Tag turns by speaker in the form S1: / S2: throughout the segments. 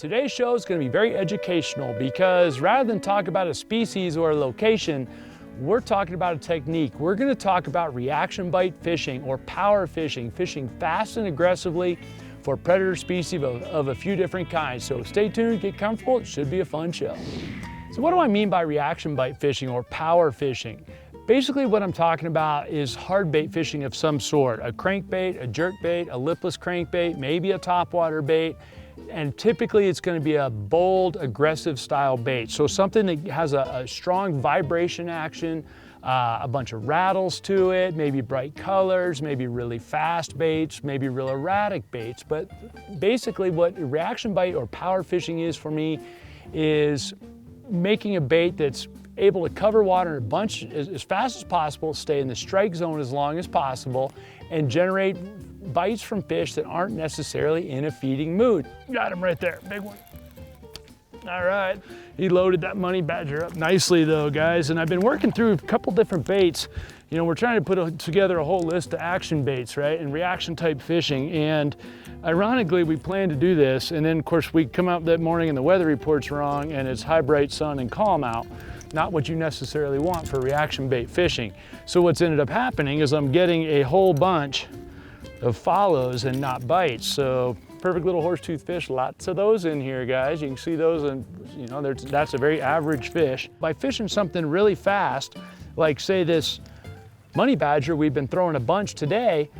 S1: Today's show is going to be very educational because rather than talk about a species or a location, we're talking about a technique. We're going to talk about reaction bite fishing or power fishing, fishing fast and aggressively for predator species of a few different kinds. So stay tuned, get comfortable, it should be a fun show. So what do I mean by reaction bite fishing or power fishing? Basically what I'm talking about is hard bait fishing of some sort, a crankbait, a jerkbait, a lipless crankbait, maybe a topwater bait, and typically it's going to be a bold, aggressive style bait. So something that has a strong vibration action, a bunch of rattles to it, maybe bright colors, maybe really fast baits, maybe real erratic baits. But basically what reaction bite or power fishing is for me is making a bait that's able to cover water in a bunch as fast as possible, stay in the strike zone as long as possible, and generate bites from fish that aren't necessarily in a feeding mood. Got him right there, big one. All right, he loaded that money badger up nicely though, guys, and I've been working through a couple different baits. You know, we're trying to put together a whole list of action baits, right, and reaction type fishing, and ironically, we plan to do this, and then of course we come out that morning and the weather report's wrong and it's high bright sun and calm out. Not what you necessarily want for reaction bait fishing. So what's ended up happening is I'm getting a whole bunch of follows and not bites. So perfect little horsetooth fish, lots of those in here, guys. You can see those, and you know, that's a very average fish. By fishing something really fast, like say this money badger we've been throwing a bunch today,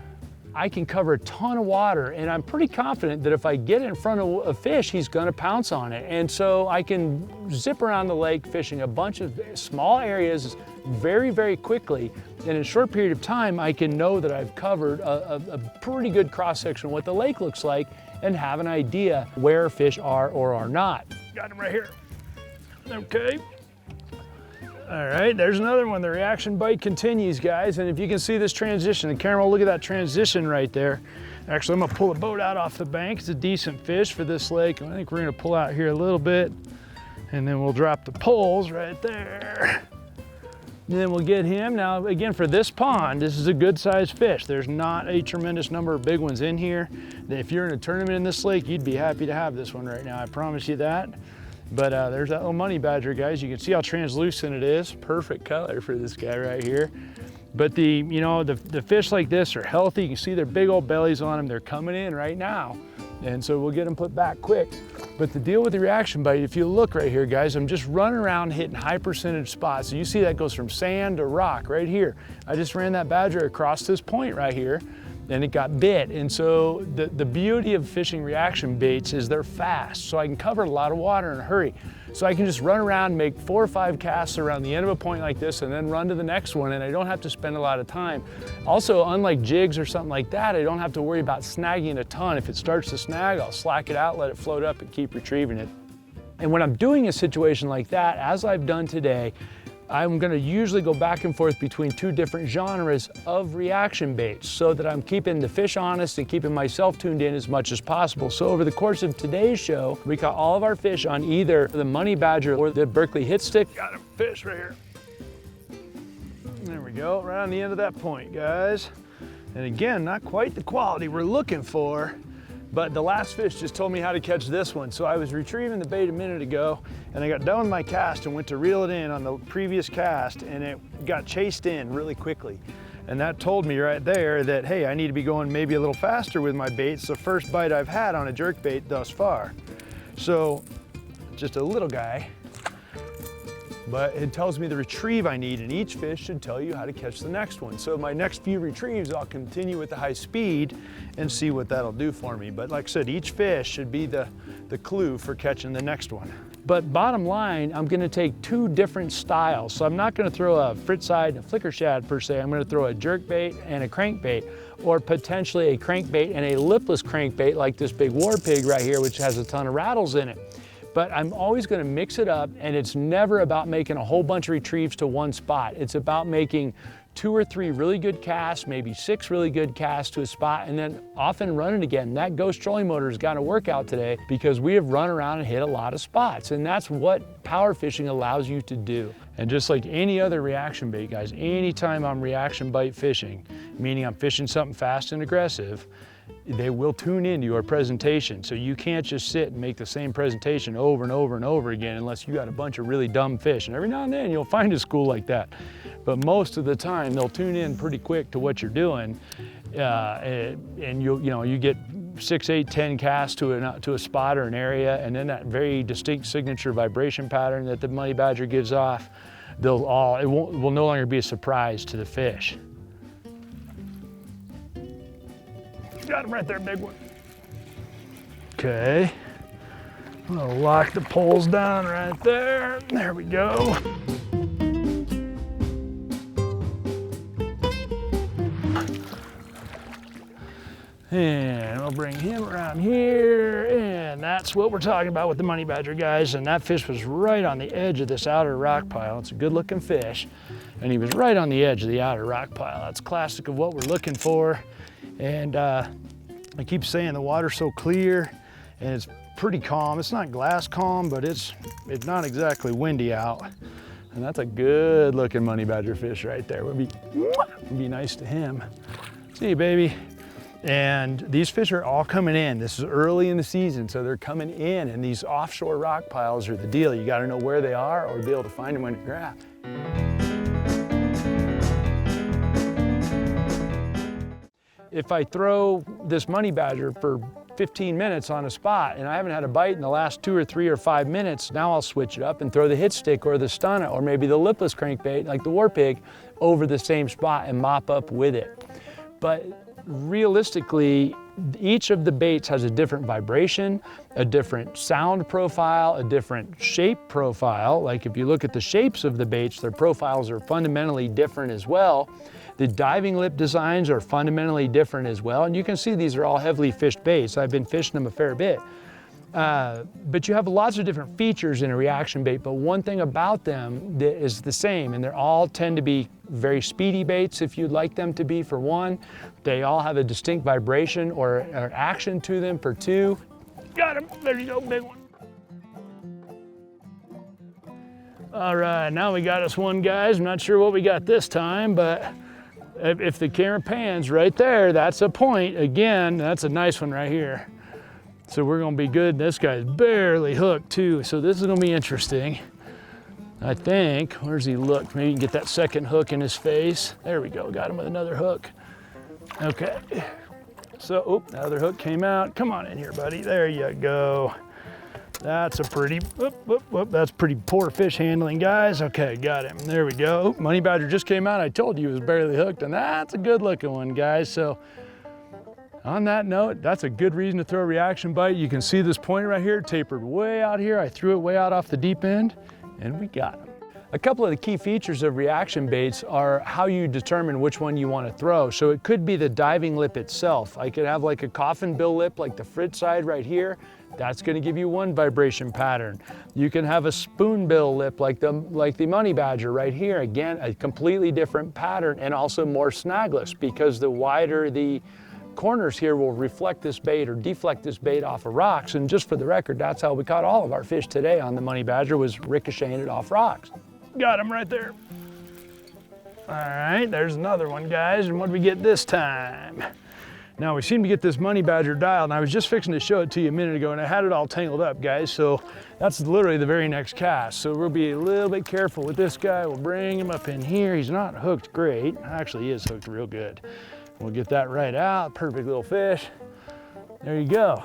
S1: I can cover a ton of water, and I'm pretty confident that if I get in front of a fish, he's gonna pounce on it. And so I can zip around the lake fishing a bunch of small areas very, very quickly. And in a short period of time, I can know that I've covered a pretty good cross-section of what the lake looks like and have an idea where fish are or are not. Got him right here. Okay. All right, there's another one. The reaction bite continues, guys. And if you can see this transition, the camera will look at that transition right there. Actually, I'm gonna pull the boat out off the bank. It's a decent fish for this lake. I think we're gonna pull out here a little bit, and then we'll drop the poles right there. And then we'll get him. Now, again, for this pond, this is a good sized fish. There's not a tremendous number of big ones in here. If you're in a tournament in this lake, you'd be happy to have this one right now. I promise you that. But there's that little money badger, guys. You can see how translucent it is. Perfect color for this guy right here. But the fish like this are healthy. You can see their big old bellies on them. They're coming in right now. And so we'll get them put back quick. But the deal with the reaction bite, if you look right here, guys, I'm just running around hitting high percentage spots. So you see that goes from sand to rock right here. I just ran that badger across this point right here, and it got bit. And so the beauty of fishing reaction baits is they're fast. So I can cover a lot of water in a hurry. So I can just run around, make 4 or 5 casts around the end of a point like this, and then run to the next one, and I don't have to spend a lot of time. Also, unlike jigs or something like that, I don't have to worry about snagging a ton. If it starts to snag, I'll slack it out, let it float up, and keep retrieving it. And when I'm doing a situation like that, as I've done today, I'm gonna usually go back and forth between 2 different genres of reaction baits so that I'm keeping the fish honest and keeping myself tuned in as much as possible. So over the course of today's show, we caught all of our fish on either the money badger or the Berkley hit stick. Got a fish right here. There we go, right on the end of that point, guys. And again, not quite the quality we're looking for, but the last fish just told me how to catch this one. So I was retrieving the bait a minute ago, and I got done with my cast and went to reel it in on the previous cast, and it got chased in really quickly. And that told me right there that, hey, I need to be going maybe a little faster with my bait. It's the first bite I've had on a jerk bait thus far. So just a little guy, but it tells me the retrieve I need, and each fish should tell you how to catch the next one. So my next few retrieves, I'll continue with the high speed and see what that'll do for me. But like I said, each fish should be the clue for catching the next one. But bottom line, I'm gonna take 2 different styles. So I'm not gonna throw a frit-side and a flicker shad per se. I'm gonna throw a jerk bait and a crankbait, or potentially a crankbait and a lipless crankbait like this big war pig right here, which has a ton of rattles in it. But I'm always gonna mix it up, and it's never about making a whole bunch of retrieves to one spot. It's about making 2 or 3 really good casts, maybe 6 really good casts to a spot, and then off and running again. That ghost trolling motor has got to work out today because we have run around and hit a lot of spots, and that's what power fishing allows you to do. And just like any other reaction bait, guys, anytime I'm reaction bite fishing, meaning I'm fishing something fast and aggressive, they will tune into your presentation. So you can't just sit and make the same presentation over and over and over again unless you got a bunch of really dumb fish. And every now and then you'll find a school like that. But most of the time they'll tune in pretty quick to what you're doing. And you get 6, 8, 10 casts to a spot or an area, and then that very distinct signature vibration pattern that the money badger gives off, it will no longer be a surprise to the fish. Got him right there, big one. Okay, I'm gonna lock the poles down right there. There we go. And I'll bring him around here, and that's what we're talking about with the money badger, guys. And that fish was right on the edge of this outer rock pile. It's a good looking fish, and he was right on the edge of the outer rock pile. That's classic of what we're looking for. And I keep saying the water's so clear and it's pretty calm. It's not glass calm, but it's not exactly windy out. And that's a good looking money badger fish right there. Would be nice to him. See you, baby. And these fish are all coming in. This is early in the season, so they're coming in, and these offshore rock piles are the deal. You gotta know where they are or be able to find them when you grab. If I throw this money badger for 15 minutes on a spot and I haven't had a bite in the last 2 or 3 or 5 minutes, now I'll switch it up and throw the hit stick or the stunner or maybe the lipless crankbait like the war pig over the same spot and mop up with it. But realistically, each of the baits has a different vibration, a different sound profile, a different shape profile. Like if you look at the shapes of the baits, their profiles are fundamentally different as well. The diving lip designs are fundamentally different as well. And you can see these are all heavily fished baits. I've been fishing them a fair bit. But you have lots of different features in a reaction bait, but one thing about them that is the same, and they all tend to be very speedy baits if you'd like them to be for one. They all have a distinct vibration or action to them for two. Got him, there you go, big one. All right, now we got us one, guys. I'm not sure what we got this time, but if the camera pans right there, that's a point. Again, that's a nice one right here. So we're gonna be good. This guy's barely hooked too, so this is gonna be interesting. I think, where's he look? Maybe you can get that second hook in his face. There we go, got him with another hook. Okay, so, the other hook came out. Come on in here, buddy, there you go. That's a pretty, that's pretty poor fish handling, guys. Okay, got him, there we go. Money badger just came out. I told you he was barely hooked, and that's a good looking one, guys. So, on that note, that's a good reason to throw a reaction bite. You can see this point right here, tapered way out here. I threw it way out off the deep end, and we got him. A couple of the key features of reaction baits are how you determine which one you want to throw. So it could be the diving lip itself. I could have like a coffin bill lip like the Fritz side right here. That's going to give you one vibration pattern. You can have a spoonbill lip like the money badger right here. Again, a completely different pattern and also more snagless because the wider the corners here will reflect this bait or deflect this bait off of rocks. And just for the record, that's how we caught all of our fish today on the money badger, was ricocheting it off rocks. Got him right there. All right, there's another one, guys. And what did we get this time? Now we seem to get this money badger dialed, and I was just fixing to show it to you a minute ago, and I had it all tangled up, guys. So that's literally the very next cast. So we'll be a little bit careful with this guy. We'll bring him up in here. He's not hooked great. Actually, he is hooked real good. We'll get that right out. Perfect little fish. There you go.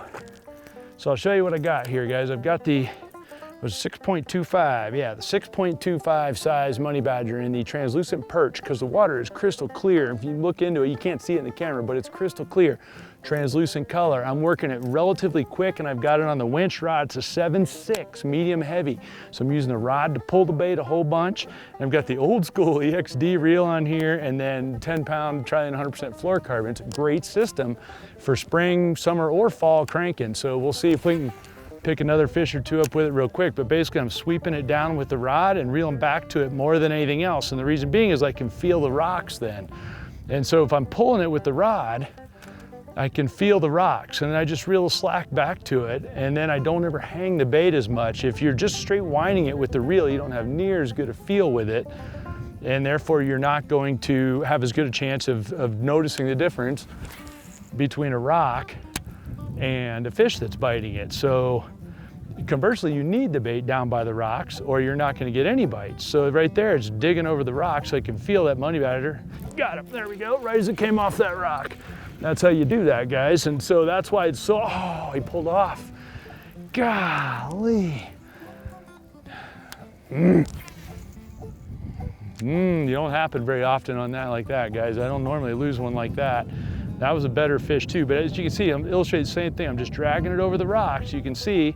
S1: So I'll show you what I got here, guys. I've got the, it was 6.25, yeah, the 6.25 size money badger in the translucent perch, because the water is crystal clear. If you look into it, you can't see it in the camera, but it's crystal clear, translucent color. I'm working it relatively quick, and I've got it on the winch rod. It's a 7.6, medium heavy. So I'm using the rod to pull the bait a whole bunch. And I've got the old school EXD reel on here, and then 10-pound Trillium 100% fluorocarbon. It's a great system for spring, summer, or fall cranking. So we'll see if we can pick another fish or two up with it real quick, but basically I'm sweeping it down with the rod and reeling back to it more than anything else. And the reason being is I can feel the rocks then. And so if I'm pulling it with the rod, I can feel the rocks, and then I just reel the slack back to it, and then I don't ever hang the bait as much. If you're just straight winding it with the reel, you don't have near as good a feel with it, and therefore you're not going to have as good a chance of noticing the difference between a rock and a fish that's biting it. So conversely, you need the bait down by the rocks or you're not gonna get any bites. So right there, it's digging over the rock so I can feel that money biter. Got him, there we go, right as it came off that rock. That's how you do that, guys. And so that's why it's so, oh, he pulled off. Golly. You don't happen very often on that like that, guys. I don't normally lose one like that. That was a better fish too, but as you can see, I'm illustrating the same thing. I'm just dragging it over the rocks. You can see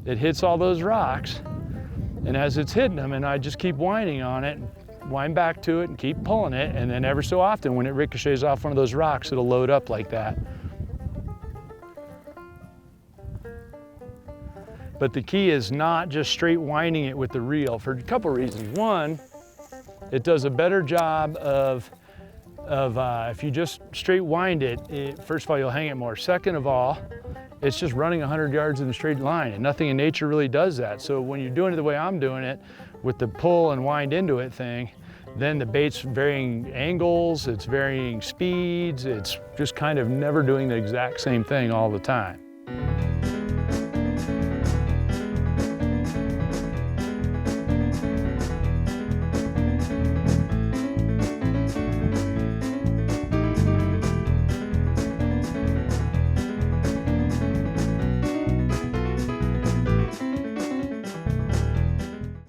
S1: it hits all those rocks, and as it's hitting them, and I just keep winding on it, wind back to it and keep pulling it, and then every so often when it ricochets off one of those rocks, it'll load up like that. But the key is not just straight winding it with the reel for a couple reasons. One, it does a better job of if you just straight wind it, first of all, you'll hang it more. Second of all, it's just running 100 yards in a straight line, and nothing in nature really does that. So when you're doing it the way I'm doing it, with the pull and wind into it thing, then the bait's varying angles, it's varying speeds, it's just kind of never doing the exact same thing all the time.